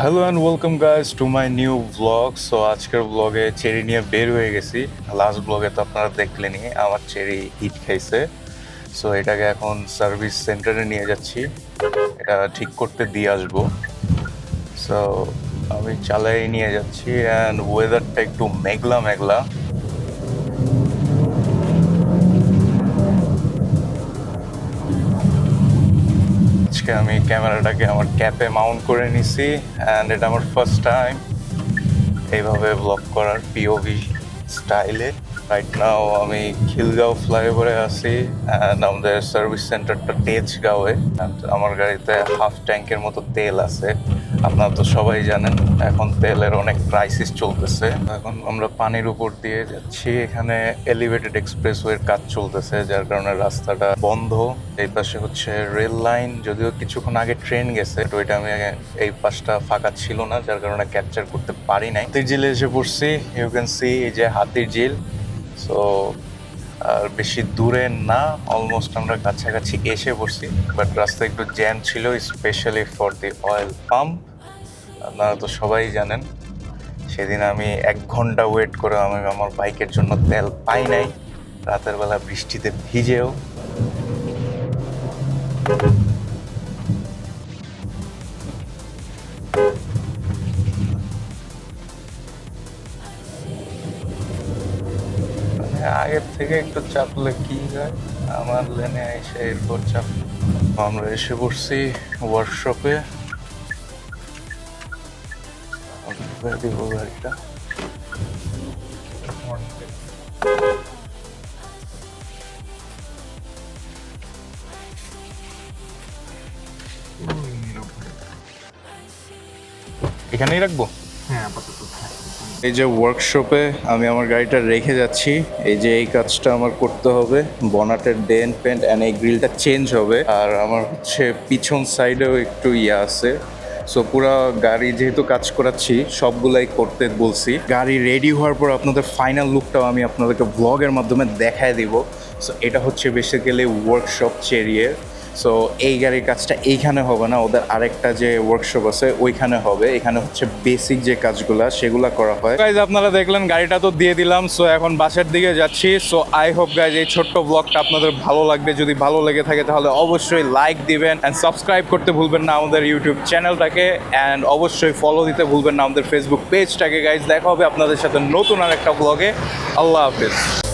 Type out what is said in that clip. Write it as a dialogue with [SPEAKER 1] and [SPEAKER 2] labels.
[SPEAKER 1] Hello and welcome guys to my new blog. So আজকের ব্লগে cherry নিয়ে বের হয়ে গেছি। লাস্ট ব্লগে তো আপনারা দেখলেনই আমার চেরি হিট খাইছে। সো এটাকে এখন সার্ভিস সেন্টারে নিয়ে যাচ্ছি, এটা ঠিক করতে দিয়ে আসবো। সো আমি চালাই নিয়ে যাচ্ছি অ্যান্ড ওয়েদারটা একটু মেঘলা মেঘলা। আজকে আমি ক্যামেরাটাকে আমার ক্যাপে মাউন্ট করে নিছি অ্যান্ড এটা আমার ফার্স্ট টাইম এইভাবে ব্লগ করার পিওভি স্টাইলে। রাইট নাও আমি খিলগাঁও ফ্লাইওভারে আছি অ্যান্ড আমাদের সার্ভিস সেন্টারটা তেজগাঁওয়ে। আমার গাড়িতে হাফ ট্যাঙ্কের মতো তেল আছে। আপনারা তো সবাই জানেন এখন তেলের অনেক ক্রাইসিস চলতেছে। এখন আমরা পানির উপর দিয়ে যাচ্ছি, এখানে এলিভেটেড এক্সপ্রেসওয়ের কাজ চলতেছে যার কারণে রাস্তাটা বন্ধ। এই পাশে হচ্ছে রেল লাইন, যদিও কিছুক্ষণ আগে ট্রেন গেছে, তো এটা আমি এই পাশটা ফাঁকা ছিল না যার কারণে ক্যাপচার করতে পারি নাই। হাতির ঝিলে এসে পড়ছি, ইউ ক্যান সি এই যে হাতির ঝিল। সো আর বেশি দূরে না, অলমোস্ট আমরা কাছাকাছি এসে পড়ছি, বাট রাস্তায় একটু জ্যাম ছিল specially for the oil pump. আপনারা তো সবাই জানেন সেদিন আমি 1 ঘন্টা ওয়েট করে আমি আমার বাইকের জন্য তেল পাই নাই, রাতের বেলা বৃষ্টিতে ভিজেও। আগের থেকে একটু চাপলে কি হয়, আমার লেনে এসে এরপর চাপ। আমরা এসে পড়ছি ওয়ার্কশপে, দিব গাড়িটা। এখানেই রাখবো।
[SPEAKER 2] হ্যাঁ, আপাতত
[SPEAKER 1] এই যে ওয়ার্কশপে আমি আমার গাড়িটা রেখে যাচ্ছি, এই যে এই কাজটা আমার করতে হবে, বনাটের ডেন্ট পেন্ট অ্যান্ড এই গ্রিলটা চেঞ্জ হবে। আর আমার হচ্ছে পিছন সাইডেও একটু আছে। সো পুরো গাড়ি যেহেতু কাজ করাচ্ছি সবগুলাই করতে বলছি। গাড়ি রেডি হওয়ার পর আপনাদের ফাইনাল লুকটাও আমি আপনাদেরকে ব্লগের মাধ্যমে দেখায় দিব। সো এটা হচ্ছে বেসিক্যালি ওয়ার্কশপ চেরিয়ের। সো এই গাড়ির কাজটা এইখানে হবে না, ওদের আরেকটা যে ওয়ার্কশপ আছে ওইখানে হবে। এখানে হচ্ছে বেসিক যে কাজগুলা সেগুলা করা হয়। গাইজ আপনারা দেখলেন গাড়িটা তো দিয়ে দিলাম, সো এখন বাসার দিকে যাচ্ছি। সো আই হোপ গাইজ এই ছোট্ট ব্লগটা আপনাদের ভালো লাগবে। যদি ভালো লেগে থাকে তাহলে অবশ্যই লাইক দিবেন অ্যান্ড সাবস্ক্রাইব করতে ভুলবেন না আমাদের ইউটিউব চ্যানেলটাকে, অ্যান্ড অবশ্যই ফলো দিতে ভুলবেন না আমাদের ফেসবুক পেজটাকে। গাইজ দেখা হবে আপনাদের সাথে নতুন আরেকটা ব্লগে। আল্লাহ হাফেজ।